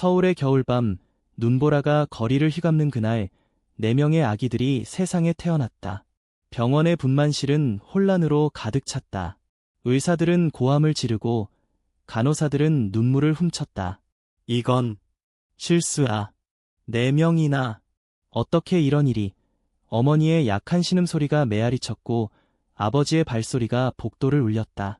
서울의 겨울밤, 눈보라가 거리를 휘감는 그날, 4명의 아기들이 세상에 태어났다. 병원의 분만실은 혼란으로 가득 찼다. 의사들은 고함을 지르고 간호사들은 눈물을 훔쳤다. 이건 실수야. 4명이나. 어떻게 이런 일이. 어머니의 약한 신음소리가 메아리쳤고 아버지의 발소리가 복도를 울렸다.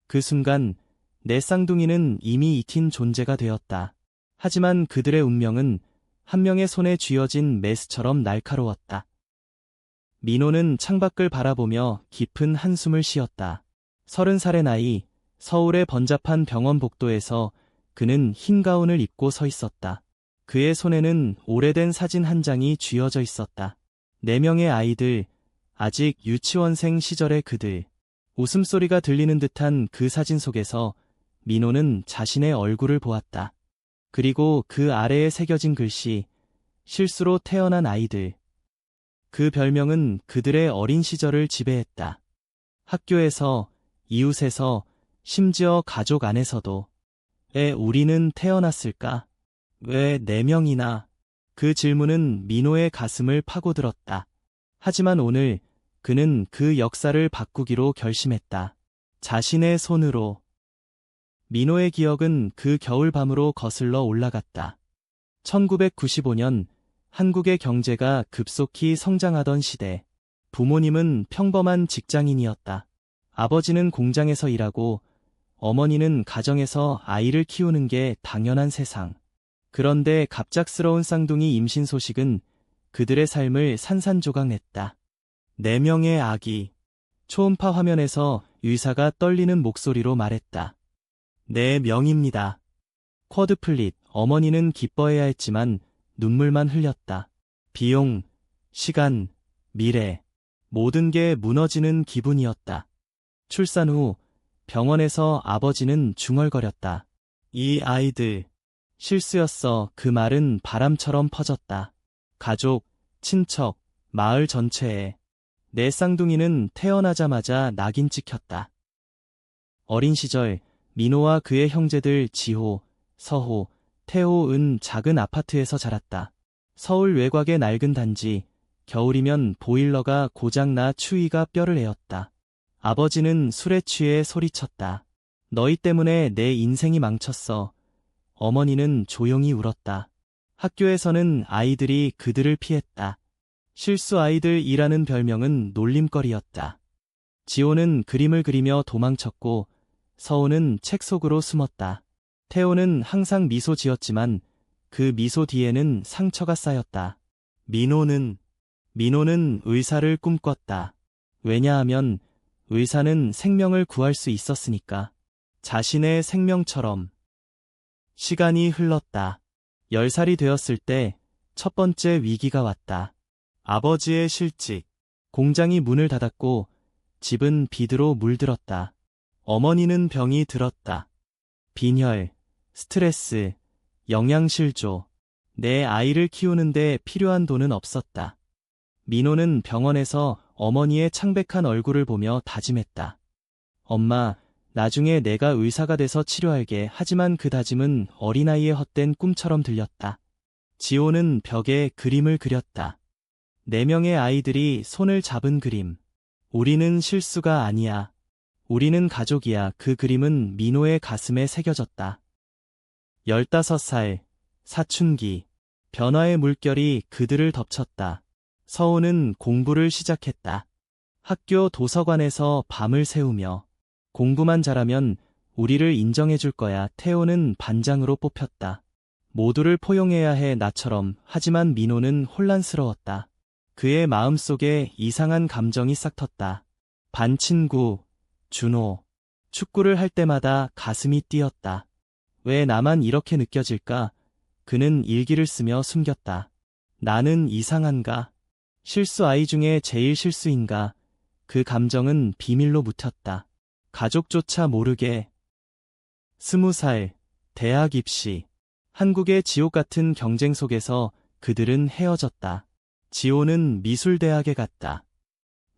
그 순간 내 쌍둥이는 이미 익힌 존재가 되었다. 하지만 그들의 운명은 한 명의 손에 쥐어진 메스처럼 날카로웠다. 민호는 창밖을 바라보며 깊은 한숨을 쉬었다. 30살의 나이, 서울의 번잡한 병원 복도에서 그는 흰 가운을 입고 서 있었다. 그의 손에는 오래된 사진 한 장이 쥐어져 있었다. 4명의 아이들, 아직 유치원생 시절의 그들. 웃음소리가 들리는 듯한 그 사진 속에서 민호는 자신의 얼굴을 보았다. 그리고 그 아래에 새겨진 글씨, 실수로 태어난 아이들. 그 별명은 그들의 어린 시절을 지배했다. 학교에서, 이웃에서, 심지어 가족 안에서도. 왜 우리는 태어났을까? 왜 4명이나? 그 질문은 민호의 가슴을 파고들었다. 하지만 오늘 그는 그 역사를 바꾸기로 결심했다. 자신의 손으로. 민호의 기억은 그 겨울밤으로 거슬러 올라갔다. 1995년 한국의 경제가 급속히 성장하던 시대. 부모님은 평범한 직장인이었다. 아버지는 공장에서 일하고 어머니는 가정에서 아이를 키우는 게 당연한 세상. 그런데 갑작스러운 쌍둥이 임신 소식은 그들의 삶을 산산조각냈다. 4명의 아기. 초음파 화면에서 의사가 떨리는 목소리로 말했다. 4명입니다. 쿼드플릿. 어머니는 기뻐해야 했지만 눈물만 흘렸다. 비용, 시간, 미래. 모든 게 무너지는 기분이었다. 출산 후 병원에서 아버지는 중얼거렸다. 이 아이들. 실수였어. 그 말은 바람처럼 퍼졌다. 가족, 친척, 마을 전체에. 내 쌍둥이는 태어나자마자 낙인 찍혔다. 어린 시절 민호와 그의 형제들 지호, 서호, 태호은 작은 아파트에서 자랐다. 서울 외곽의 낡은 단지, 겨울이면 보일러가 고장나 추위가 뼈를 에었다. 아버지는 술에 취해 소리쳤다. 너희 때문에 내 인생이 망쳤어. 어머니는 조용히 울었다. 학교에서는 아이들이 그들을 피했다. 실수 아이들이라는 별명은 놀림거리였다. 지호는 그림을 그리며 도망쳤고 서호는 책 속으로 숨었다. 태호는 항상 미소 지었지만 그 미소 뒤에는 상처가 쌓였다. 민호는 의사를 꿈꿨다. 왜냐하면 의사는 생명을 구할 수 있었으니까. 자신의 생명처럼. 시간이 흘렀다. 10살이 되었을 때 첫 번째 위기가 왔다. 아버지의 실직. 공장이 문을 닫았고 집은 비드로 물들었다. 어머니는 병이 들었다. 빈혈, 스트레스, 영양실조. 내 아이를 키우는데 필요한 돈은 없었다. 민호는 병원에서 어머니의 창백한 얼굴을 보며 다짐했다. 엄마, 나중에 내가 의사가 돼서 치료할게. 하지만 그 다짐은 어린아이의 헛된 꿈처럼 들렸다. 지호는 벽에 그림을 그렸다. 4명의 아이들이 손을 잡은 그림. 우리는 실수가 아니야. 우리는 가족이야. 그 그림은 민호의 가슴에 새겨졌다. 15살, 사춘기. 변화의 물결이 그들을 덮쳤다. 서호는 공부를 시작했다. 학교 도서관에서 밤을 새우며. 공부만 잘하면 우리를 인정해줄 거야. 태호는 반장으로 뽑혔다. 모두를 포용해야 해 나처럼. 하지만 민호는 혼란스러웠다. 그의 마음속에 이상한 감정이 싹 텄다. 반친구, 준호. 축구를 할 때마다 가슴이 뛰었다. 왜 나만 이렇게 느껴질까? 그는 일기를 쓰며 숨겼다. 나는 이상한가? 실수 아이 중에 제일 실수인가? 그 감정은 비밀로 묻혔다. 가족조차 모르게. 20살, 대학 입시. 한국의 지옥 같은 경쟁 속에서 그들은 헤어졌다. 지호는 미술대학에 갔다.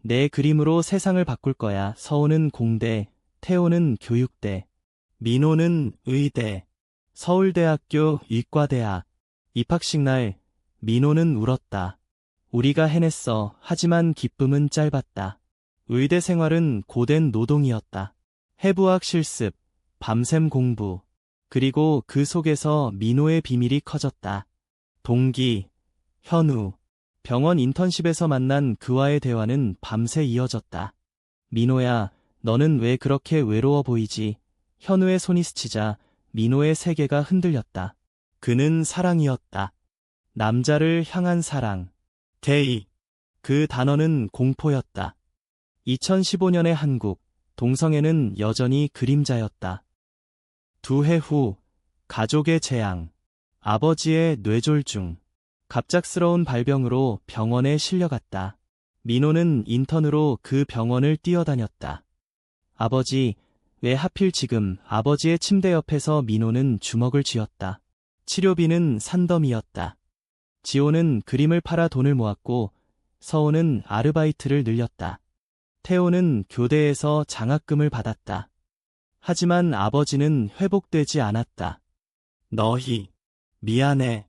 내 그림으로 세상을 바꿀 거야. 서호는 공대, 태호는 교육대, 민호는 의대. 서울대학교 의과대학. 입학식 날, 민호는 울었다. 우리가 해냈어. 하지만 기쁨은 짧았다. 의대 생활은 고된 노동이었다. 해부학 실습, 밤샘 공부. 그리고 그 속에서 민호의 비밀이 커졌다. 동기, 현우. 병원 인턴십에서 만난 그와의 대화는 밤새 이어졌다. 민호야, 너는 왜 그렇게 외로워 보이지? 현우의 손이 스치자 민호의 세계가 흔들렸다. 그는 사랑이었다. 남자를 향한 사랑. 대의. 그 단어는 공포였다. 2015년의 한국, 동성애는 여전히 그림자였다. 2해 후, 가족의 재앙. 아버지의 뇌졸중. 갑작스러운 발병으로 병원에 실려갔다. 민호는 인턴으로 그 병원을 뛰어다녔다. 아버지, 왜 하필 지금? 아버지의 침대 옆에서 민호는 주먹을 쥐었다. 치료비는 산더미였다. 지호는 그림을 팔아 돈을 모았고 서호는 아르바이트를 늘렸다. 태호는 교대에서 장학금을 받았다. 하지만 아버지는 회복되지 않았다. 너희, 미안해.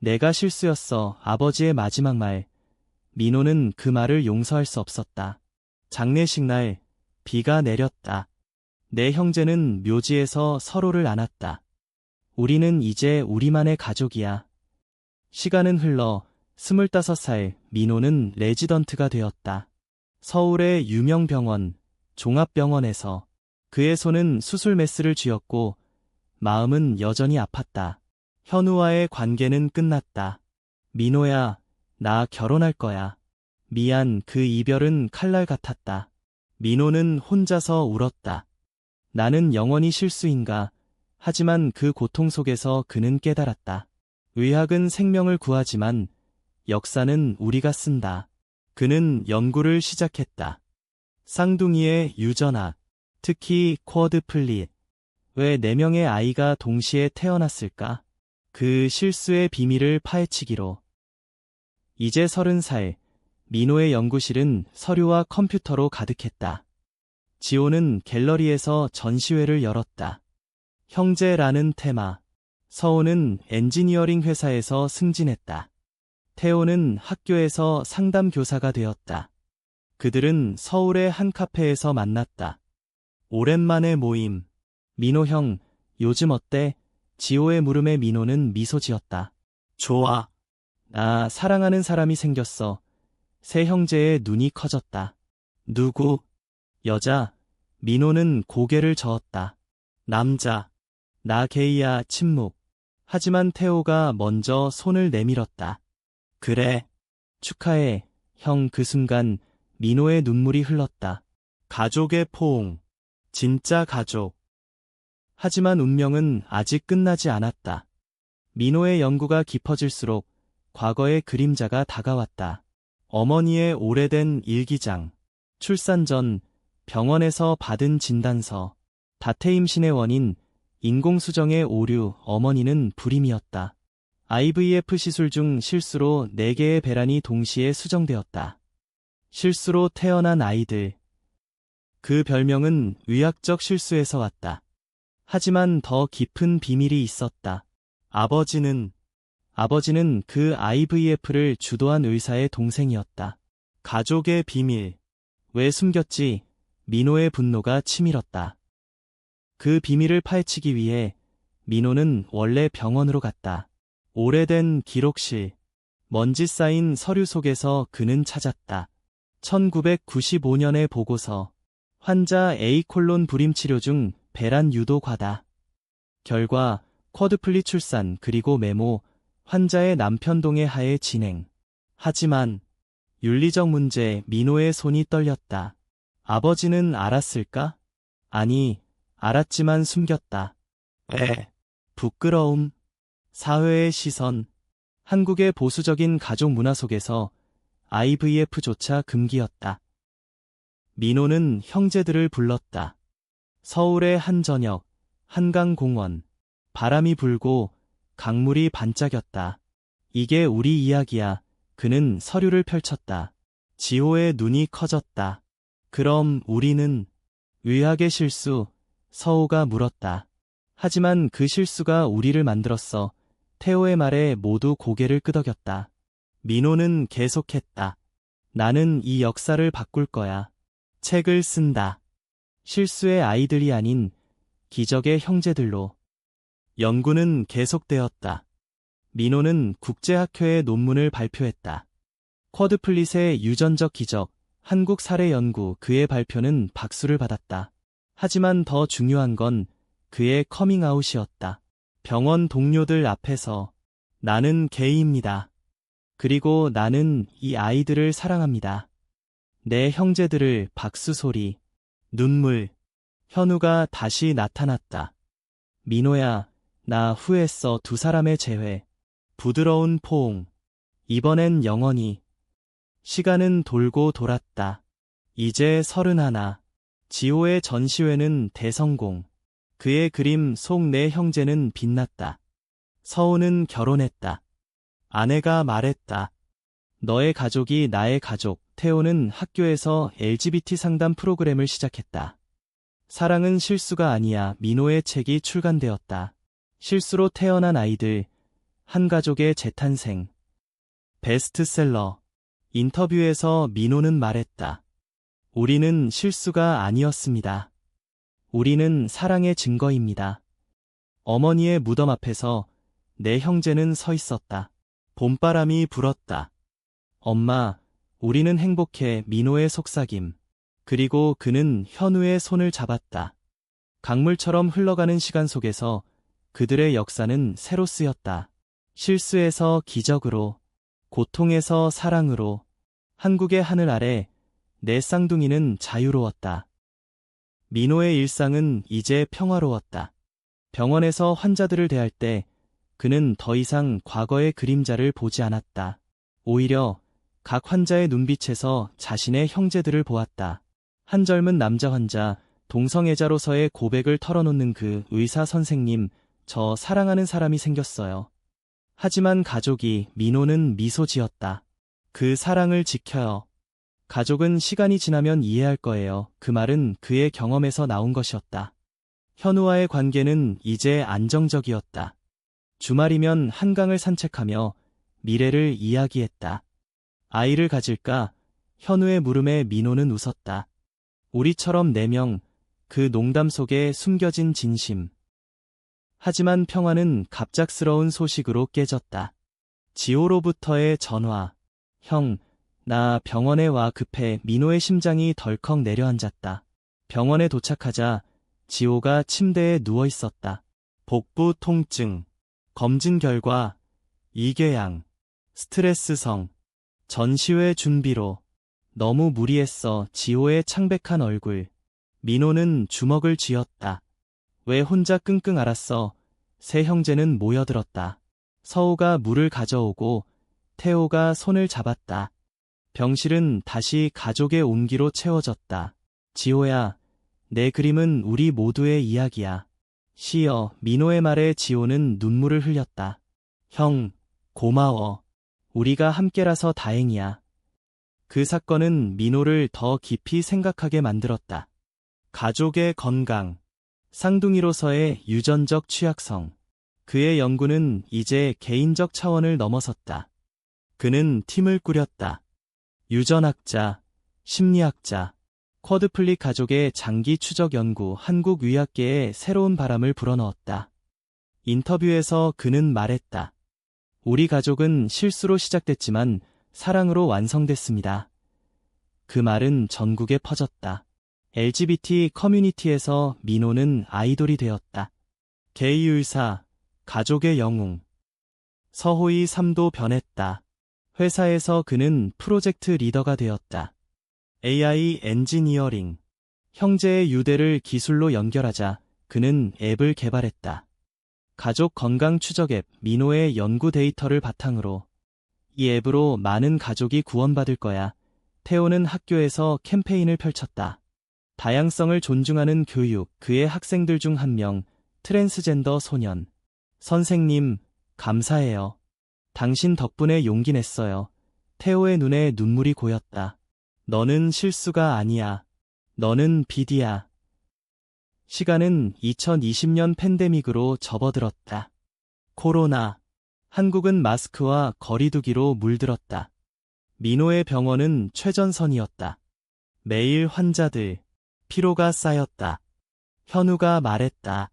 내가 실수였어. 아버지의 마지막 말. 민호는 그 말을 용서할 수 없었다. 장례식 날, 비가 내렸다. 내 형제는 묘지에서 서로를 안았다. 우리는 이제 우리만의 가족이야. 시간은 흘러 25살, 민호는 레지던트가 되었다. 서울의 유명 병원, 종합병원에서. 그의 손은 수술 메스를 쥐었고 마음은 여전히 아팠다. 현우와의 관계는 끝났다. 민호야, 나 결혼할 거야. 미안, 그 이별은 칼날 같았다. 민호는 혼자서 울었다. 나는 영원히 실수인가? 하지만 그 고통 속에서 그는 깨달았다. 의학은 생명을 구하지만 역사는 우리가 쓴다. 그는 연구를 시작했다. 쌍둥이의 유전학, 특히 쿼드플릿. 왜 4명의 아이가 동시에 태어났을까? 그 실수의 비밀을 파헤치기로. 이제 30살, 민호의 연구실은 서류와 컴퓨터로 가득했다. 지호는 갤러리에서 전시회를 열었다. 형제라는 테마. 서호는 엔지니어링 회사에서 승진했다. 태호는 학교에서 상담 교사가 되었다. 그들은 서울의 한 카페에서 만났다. 오랜만에 모임. 민호 형, 요즘 어때? 지호의 물음에 민호는 미소 지었다. 좋아. 나 사랑하는 사람이 생겼어. 세 형제의 눈이 커졌다. 누구? 여자. 민호는 고개를 저었다. 남자. 나 게이야. 침묵. 하지만 태호가 먼저 손을 내밀었다. 그래. 축하해. 형. 그 순간 민호의 눈물이 흘렀다. 가족의 포옹. 진짜 가족. 하지만 운명은 아직 끝나지 않았다. 민호의 연구가 깊어질수록 과거의 그림자가 다가왔다. 어머니의 오래된 일기장. 출산 전 병원에서 받은 진단서. 다태임신의 원인, 인공수정의 오류. 어머니는 불임이었다. IVF 시술 중 실수로 4개의 배란이 동시에 수정되었다. 실수로 태어난 아이들. 그 별명은 의학적 실수에서 왔다. 하지만 더 깊은 비밀이 있었다. 아버지는 그 IVF를 주도한 의사의 동생이었다. 가족의 비밀. 왜 숨겼지? 민호의 분노가 치밀었다. 그 비밀을 파헤치기 위해 민호는 원래 병원으로 갔다. 오래된 기록실. 먼지 쌓인 서류 속에서 그는 찾았다. 1995년의 보고서. 환자 A 불임 치료 중 배란 유도 과다. 결과 쿼드플릿 출산. 그리고 메모. 환자의 남편 동의 하에 진행. 하지만 윤리적 문제. 민호의 손이 떨렸다. 아버지는 알았을까? 아니, 알았지만 숨겼다. 왜? 부끄러움. 사회의 시선. 한국의 보수적인 가족 문화 속에서 IVF조차 금기였다. 민호는 형제들을 불렀다. 서울의 한 저녁, 한강공원. 바람이 불고 강물이 반짝였다. 이게 우리 이야기야. 그는 서류를 펼쳤다. 지호의 눈이 커졌다. 그럼 우리는? 의학의 실수. 서호가 물었다. 하지만 그 실수가 우리를 만들었어. 태호의 말에 모두 고개를 끄덕였다. 민호는 계속했다. 나는 이 역사를 바꿀 거야. 책을 쓴다. 실수의 아이들이 아닌 기적의 형제들로. 연구는 계속되었다. 민호는 국제학회에 논문을 발표했다. 쿼드플릿의 유전적 기적, 한국 사례 연구, 그의 발표는 박수를 받았다. 하지만 더 중요한 건 그의 커밍아웃이었다. 병원 동료들 앞에서 나는 게이입니다. 그리고 나는 이 아이들을 사랑합니다. 내 형제들을. 박수 소리, 눈물. 현우가 다시 나타났다. 민호야, 나 후회했어. 두 사람의 재회. 부드러운 포옹. 이번엔 영원히. 시간은 돌고 돌았다. 이제 31. 지호의 전시회는 대성공. 그의 그림 속 내 형제는 빛났다. 서우는 결혼했다. 아내가 말했다. 너의 가족이 나의 가족. 태호는 학교에서 LGBT 상담 프로그램을 시작했다. 사랑은 실수가 아니야. 민호의 책이 출간되었다. 실수로 태어난 아이들, 한 가족의 재탄생. 베스트셀러. 인터뷰에서 민호는 말했다. 우리는 실수가 아니었습니다. 우리는 사랑의 증거입니다. 어머니의 무덤 앞에서 내 형제는 서 있었다. 봄바람이 불었다. 엄마, 우리는 행복해. 민호의 속삭임. 그리고 그는 현우의 손을 잡았다. 강물처럼 흘러가는 시간 속에서 그들의 역사는 새로 쓰였다. 실수에서 기적으로, 고통에서 사랑으로. 한국의 하늘 아래 내 쌍둥이는 자유로웠다. 민호의 일상은 이제 평화로웠다. 병원에서 환자들을 대할 때 그는 더 이상 과거의 그림자를 보지 않았다. 오히려 각 환자의 눈빛에서 자신의 형제들을 보았다. 한 젊은 남자 환자, 동성애자로서의 고백을 털어놓는 그 의사 선생님, 저 사랑하는 사람이 생겼어요. 하지만 가족이. 민호는 미소 지었다. 그 사랑을 지켜요. 가족은 시간이 지나면 이해할 거예요. 그 말은 그의 경험에서 나온 것이었다. 현우와의 관계는 이제 안정적이었다. 주말이면 한강을 산책하며 미래를 이야기했다. 아이를 가질까? 현우의 물음에 민호는 웃었다. 우리처럼 4명, 그 농담 속에 숨겨진 진심. 하지만 평화는 갑작스러운 소식으로 깨졌다. 지호로부터의 전화. 형, 나 병원에 와. 급해. 민호의 심장이 덜컥 내려앉았다. 병원에 도착하자 지호가 침대에 누워 있었다. 복부 통증. 검진 결과 이궤양. 스트레스성. 전시회 준비로. 너무 무리했어. 지호의 창백한 얼굴. 민호는 주먹을 쥐었다. 왜 혼자 끙끙 앓았어? 세 형제는 모여들었다. 서우가 물을 가져오고 태호가 손을 잡았다. 병실은 다시 가족의 온기로 채워졌다. 지호야, 내 그림은 우리 모두의 이야기야. 시여. 민호의 말에 지호는 눈물을 흘렸다. 형, 고마워. 우리가 함께라서 다행이야. 그 사건은 민호를 더 깊이 생각하게 만들었다. 가족의 건강, 쌍둥이로서의 유전적 취약성. 그의 연구는 이제 개인적 차원을 넘어섰다. 그는 팀을 꾸렸다. 유전학자, 심리학자, 쿼드플릿 가족의 장기 추적 연구. 한국 의학계에 새로운 바람을 불어넣었다. 인터뷰에서 그는 말했다. 우리 가족은 실수로 시작됐지만 사랑으로 완성됐습니다. 그 말은 전국에 퍼졌다. LGBT 커뮤니티에서 민호는 아이돌이 되었다. 게이 의사, 가족의 영웅. 서호의 삶도 변했다. 회사에서 그는 프로젝트 리더가 되었다. AI 엔지니어링. 형제의 유대를 기술로 연결하자 그는 앱을 개발했다. 가족 건강 추적 앱. 민호의 연구 데이터를 바탕으로. 이 앱으로 많은 가족이 구원받을 거야. 태호는 학교에서 캠페인을 펼쳤다. 다양성을 존중하는 교육. 그의 학생들 중 한 명, 트랜스젠더 소년. 선생님, 감사해요. 당신 덕분에 용기 냈어요. 태호의 눈에 눈물이 고였다. 너는 실수가 아니야. 너는 빛이야. 시간은 2020년 팬데믹으로 접어들었다. 코로나. 한국은 마스크와 거리두기로 물들었다. 민호의 병원은 최전선이었다. 매일 환자들, 피로가 쌓였다. 현우가 말했다.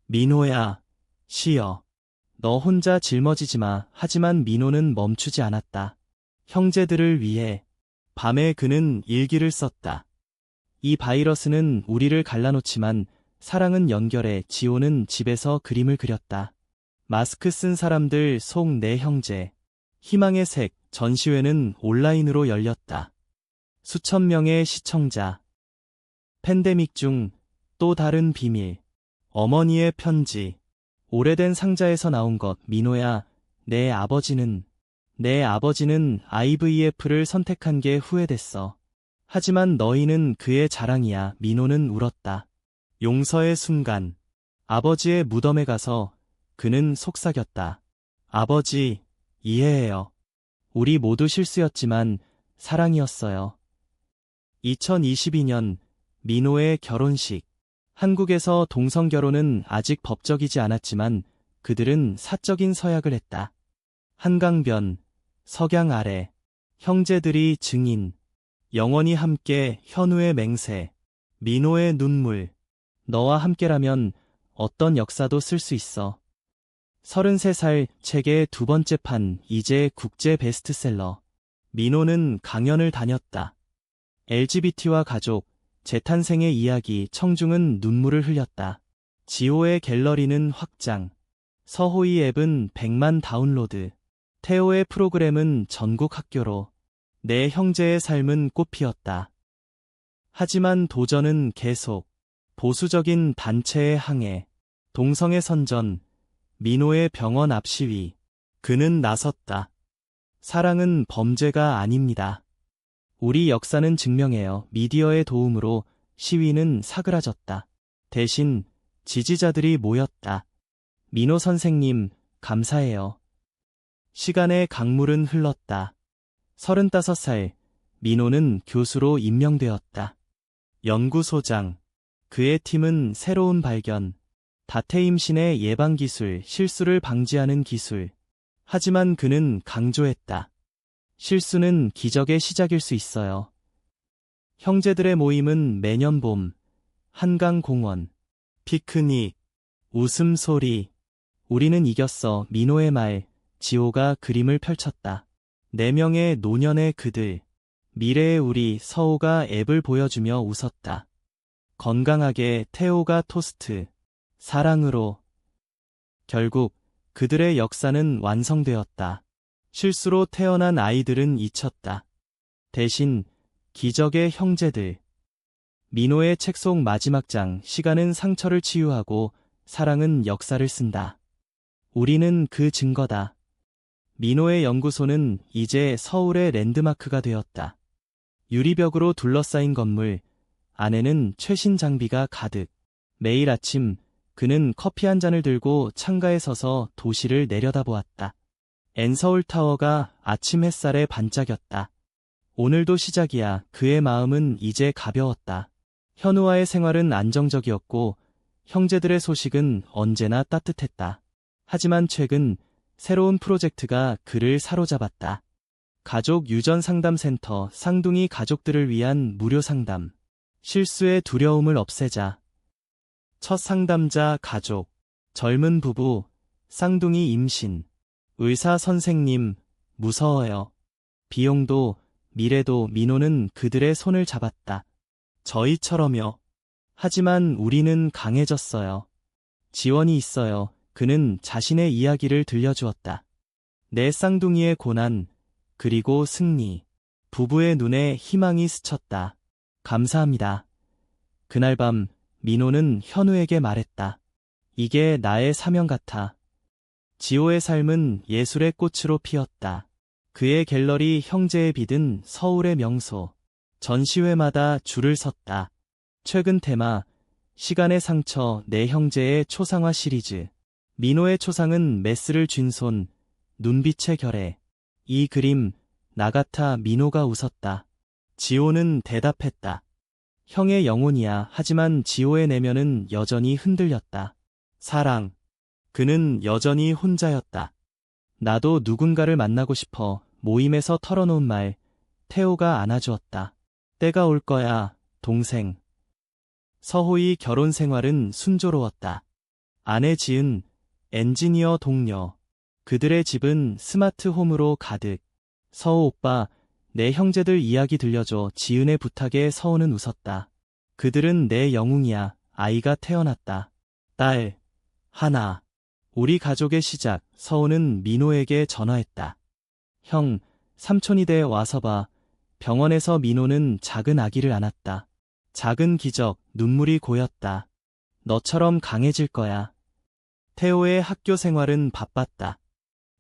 민호야, 쉬어. 너 혼자 짊어지지 마. 하지만 민호는 멈추지 않았다. 형제들을 위해. 밤에 그는 일기를 썼다. 이 바이러스는 우리를 갈라놓지만 사랑은 연결해. 지호는 집에서 그림을 그렸다. 마스크 쓴 사람들 속 내 형제. 희망의 색. 전시회는 온라인으로 열렸다. 수천 명의 시청자. 팬데믹 중 또 다른 비밀. 어머니의 편지. 오래된 상자에서 나온 것. 민호야, 내 아버지는 IVF를 선택한 게 후회됐어. 하지만 너희는 그의 자랑이야. 민호는 울었다. 용서의 순간. 아버지의 무덤에 가서 그는 속삭였다. 아버지, 이해해요. 우리 모두 실수였지만 사랑이었어요. 2022년 민호의 결혼식. 한국에서 동성결혼은 아직 법적이지 않았지만 그들은 사적인 서약을 했다. 한강변, 석양 아래, 형제들이 증인. 영원히 함께. 현우의 맹세. 민호의 눈물. 너와 함께라면 어떤 역사도 쓸 수 있어. 33살. 책의 두 번째 판. 이제 국제 베스트셀러. 민호는 강연을 다녔다. LGBT와 가족, 재탄생의 이야기. 청중은 눈물을 흘렸다. 지호의 갤러리는 확장. 서호의 앱은 100만 다운로드. 태호의 프로그램은 전국 학교로. 내 형제의 삶은 꽃피었다. 하지만 도전은 계속. 보수적인 단체의 항해. 동성애 선전. 민호의 병원 앞 시위. 그는 나섰다. 사랑은 범죄가 아닙니다. 우리 역사는 증명해요. 미디어의 도움으로 시위는 사그라졌다. 대신 지지자들이 모였다. 민호 선생님, 감사해요. 시간의 강물은 흘렀다. 35살, 민호는 교수로 임명되었다. 연구소장. 그의 팀은 새로운 발견. 다태임신의 예방기술, 실수를 방지하는 기술. 하지만 그는 강조했다. 실수는 기적의 시작일 수 있어요. 형제들의 모임은 매년 봄. 한강공원. 피크닉. 웃음소리. 우리는 이겼어. 민호의 말. 지호가 그림을 펼쳤다. 4명의 노년의 그들. 미래의 우리. 서호가 앱을 보여주며 웃었다. 건강하게. 태호가 토스트. 사랑으로. 결국 그들의 역사는 완성되었다. 실수로 태어난 아이들은 잊혔다. 대신 기적의 형제들. 민호의 책 속 마지막 장. 시간은 상처를 치유하고 사랑은 역사를 쓴다. 우리는 그 증거다. 민호의 연구소는 이제 서울의 랜드마크가 되었다. 유리벽으로 둘러싸인 건물. 안에는 최신 장비가 가득. 매일 아침 그는 커피 한 잔을 들고 창가에 서서 도시를 내려다보았다. 엔서울타워가 아침 햇살에 반짝였다. 오늘도 시작이야. 그의 마음은 이제 가벼웠다. 현우와의 생활은 안정적이었고 형제들의 소식은 언제나 따뜻했다. 하지만 최근 새로운 프로젝트가 그를 사로잡았다. 가족 유전 상담센터. 쌍둥이 가족들을 위한 무료 상담. 실수의 두려움을 없애자. 첫 상담자 가족. 젊은 부부. 쌍둥이 임신. 의사 선생님, 무서워요. 비용도, 미래도. 민호는 그들의 손을 잡았다. 저희처럼요. 하지만 우리는 강해졌어요. 지원이 있어요. 그는 자신의 이야기를 들려주었다. 내 쌍둥이의 고난, 그리고 승리. 부부의 눈에 희망이 스쳤다. 감사합니다. 그날 밤 민호는 현우에게 말했다. 이게 나의 사명 같아. 지호의 삶은 예술의 꽃으로 피었다. 그의 갤러리 형제의 빛은 서울의 명소. 전시회마다 줄을 섰다. 최근 테마, 시간의 상처. 내 형제의 초상화 시리즈. 민호의 초상은 메스를 쥔 손, 눈빛의 결에. 이 그림, 나 같아. 민호가 웃었다. 지호는 대답했다. 형의 영혼이야. 하지만 지호의 내면은 여전히 흔들렸다. 사랑. 그는 여전히 혼자였다. 나도 누군가를 만나고 싶어. 모임에서 털어놓은 말. 태호가 안아주었다. 때가 올 거야, 동생. 서호의 결혼 생활은 순조로웠다. 아내 지은, 엔지니어 동료. 그들의 집은 스마트홈으로 가득. 서호 오빠, 내 형제들 이야기 들려줘. 지은의 부탁에 서호는 웃었다. 그들은 내 영웅이야. 아이가 태어났다. 딸, 하나. 우리 가족의 시작. 서호는 민호에게 전화했다. 형, 삼촌이 돼 와서 봐. 병원에서 민호는 작은 아기를 안았다. 작은 기적, 눈물이 고였다. 너처럼 강해질 거야. 태호의 학교 생활은 바빴다.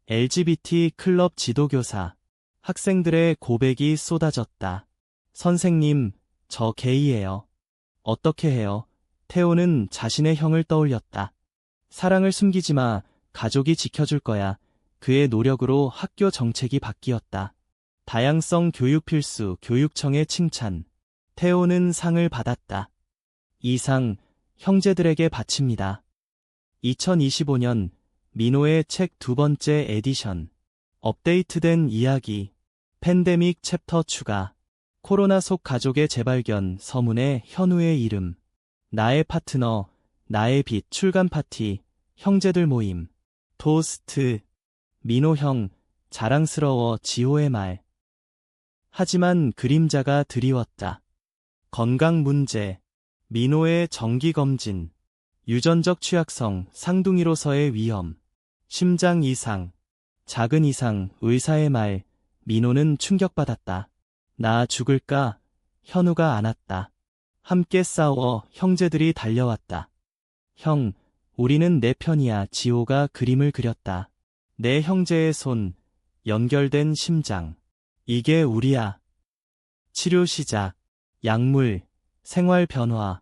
LGBT 클럽 지도교사. 학생들의 고백이 쏟아졌다. 선생님, 저 게이예요. 어떻게 해요? 태호는 자신의 형을 떠올렸다. 사랑을 숨기지 마. 가족이 지켜줄 거야. 그의 노력으로 학교 정책이 바뀌었다. 다양성 교육 필수, 교육청의 칭찬. 태호는 상을 받았다. 이 상, 형제들에게 바칩니다. 2025년, 민호의 책 두 번째 에디션. 업데이트된 이야기. 팬데믹 챕터 추가. 코로나 속 가족의 재발견. 서문의 현우의 이름. 나의 파트너, 나의 빛. 출간 파티. 형제들 모임. 토스트. 민호 형, 자랑스러워. 지호의 말. 하지만 그림자가 드리웠다. 건강 문제. 민호의 정기검진. 유전적 취약성. 쌍둥이로서의 위험. 심장 이상. 작은 이상. 의사의 말. 민호는 충격받았다. 나 죽을까? 현우가 안았다. 함께 싸워. 형제들이 달려왔다. 형, 우리는 내 편이야. 지호가 그림을 그렸다. 내 형제의 손, 연결된 심장. 이게 우리야. 치료 시작. 약물, 생활 변화.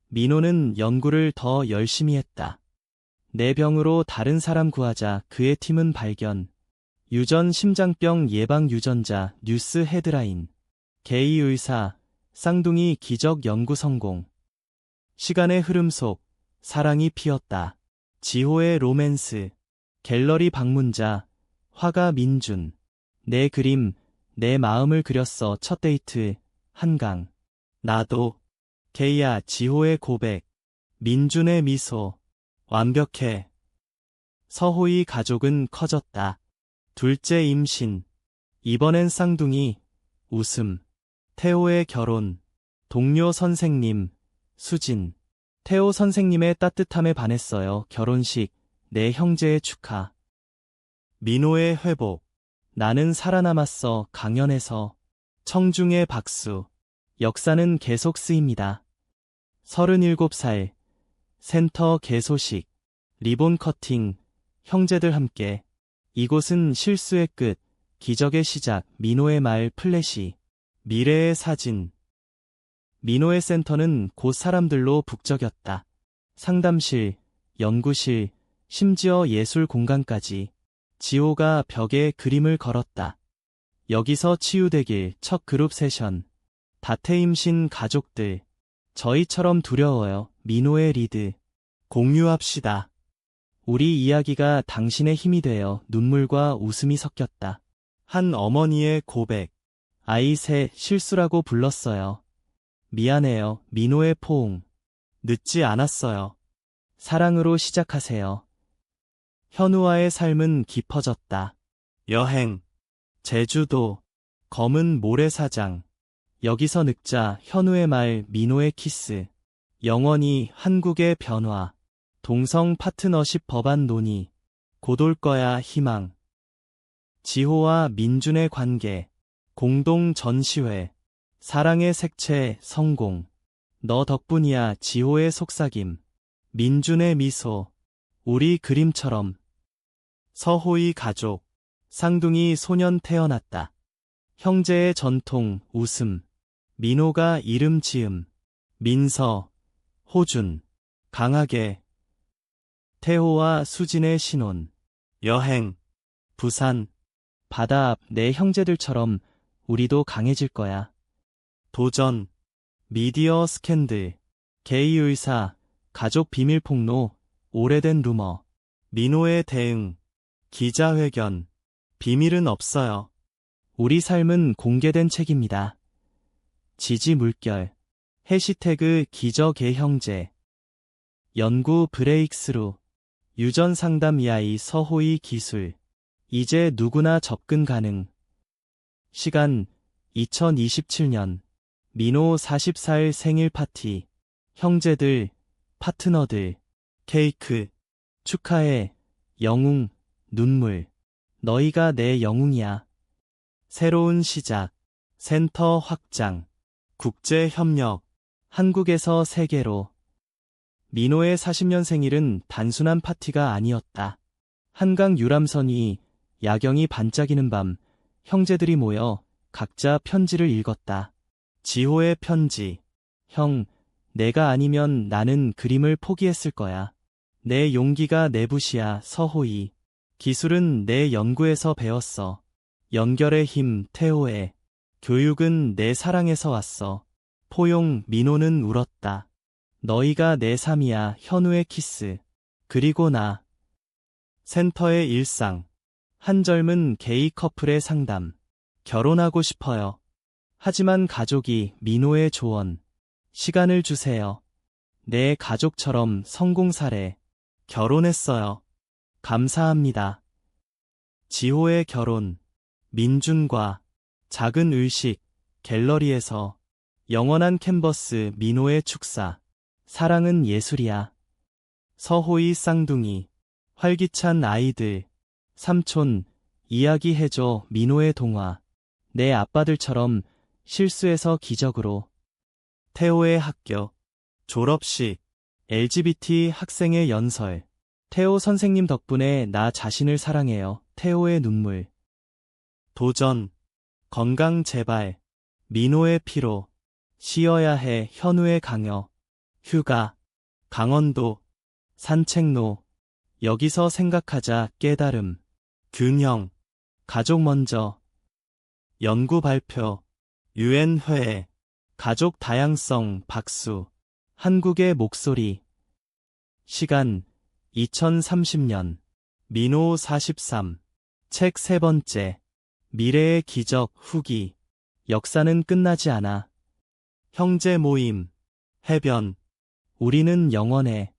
민호는 연구를 더 열심히 했다. 내 병으로 다른 사람 구하자. 그의 팀은 발견. 유전 심장병 예방 유전자. 뉴스 헤드라인. 게이 의사, 쌍둥이 기적 연구 성공. 시간의 흐름 속 사랑이 피었다. 지호의 로맨스. 갤러리 방문자. 화가 민준. 내 그림, 내 마음을 그렸어. 첫 데이트. 한강. 나도. 게이야. 지호의 고백. 민준의 미소. 완벽해. 서호의 가족은 커졌다. 둘째 임신. 이번엔 쌍둥이. 웃음. 태호의 결혼. 동료 선생님. 수진. 태호 선생님의 따뜻함에 반했어요. 결혼식. 내 형제의 축하. 민호의 회복. 나는 살아남았어. 강연에서. 청중의 박수. 역사는 계속 쓰입니다. 37살. 센터 개소식. 리본 커팅. 형제들 함께. 이곳은 실수의 끝. 기적의 시작. 민호의 말. 플래시. 미래의 사진. 민호의 센터는 곧 사람들로 북적였다. 상담실, 연구실, 심지어 예술 공간까지. 지호가 벽에 그림을 걸었다. 여기서 치유되길. 첫 그룹 세션. 다태임신 가족들. 저희처럼 두려워요. 민호의 리드. 공유합시다. 우리 이야기가 당신의 힘이 되어. 눈물과 웃음이 섞였다. 한 어머니의 고백. 아이 셋 실수라고 불렀어요. 미안해요. 민호의 포옹. 늦지 않았어요. 사랑으로 시작하세요. 현우와의 삶은 깊어졌다. 여행. 제주도. 검은 모래사장. 여기서 늙자. 현우의 말. 민호의 키스. 영원히. 한국의 변화. 동성 파트너십 법안 논의. 곧 올 거야. 희망. 지호와 민준의 관계. 공동 전시회. 사랑의 색채. 성공. 너 덕분이야. 지호의 속삭임. 민준의 미소. 우리 그림처럼. 서호의 가족. 쌍둥이 소년 태어났다. 형제의 전통. 웃음. 민호가 이름 지음. 민서. 호준. 강하게. 태호와 수진의 신혼. 여행. 부산. 바다 앞. 내 형제들처럼 우리도 강해질 거야. 도전. 미디어 스캔들, 게이 의사, 가족 비밀 폭로, 오래된 루머, 민호의 대응, 기자회견, 비밀은 없어요. 우리 삶은 공개된 책입니다. 지지 물결, 해시태그 기적의 형제, 연구 브레이크스루, 유전 상담 AI 서호의 기술, 이제 누구나 접근 가능. 시간 2027년 민호 44일 생일 파티. 형제들, 파트너들, 케이크, 축하해, 영웅, 눈물. 너희가 내 영웅이야. 새로운 시작, 센터 확장, 국제 협력, 한국에서 세계로. 민호의 40년 생일은 단순한 파티가 아니었다. 한강 유람선이, 야경이 반짝이는 밤, 형제들이 모여 각자 편지를 읽었다. 지호의 편지. 형, 내가 아니면 나는 그림을 포기했을 거야. 내 용기가 내 붓이야, 서호이. 기술은 내 연구에서 배웠어. 연결의 힘, 태호의. 교육은 내 사랑에서 왔어. 포용, 민호는 울었다. 너희가 내 삶이야, 현우의 키스. 그리고 나. 센터의 일상. 한 젊은 게이 커플의 상담. 결혼하고 싶어요. 하지만 가족이 민호의 조언. 시간을 주세요. 내 가족처럼 성공 사례. 결혼했어요. 감사합니다. 지호의 결혼. 민준과 작은 의식. 갤러리에서 영원한 캔버스 민호의 축사. 사랑은 예술이야. 서호의 쌍둥이. 활기찬 아이들. 삼촌, 이야기해줘 민호의 동화. 내 아빠들처럼 실수해서 기적으로. 태호의 학교. 졸업식. LGBT 학생의 연설. 태호 선생님 덕분에 나 자신을 사랑해요. 태호의 눈물. 도전. 건강 재발. 민호의 피로. 쉬어야 해. 현우의 강요. 휴가. 강원도. 산책로. 여기서 생각하자. 깨달음. 균형. 가족 먼저. 연구 발표. 유엔 회의. 가족 다양성. 박수. 한국의 목소리. 시간 2030년 민호 43. 책 세 번째. 미래의 기적. 후기. 역사는 끝나지 않아. 형제 모임. 해변. 우리는 영원해.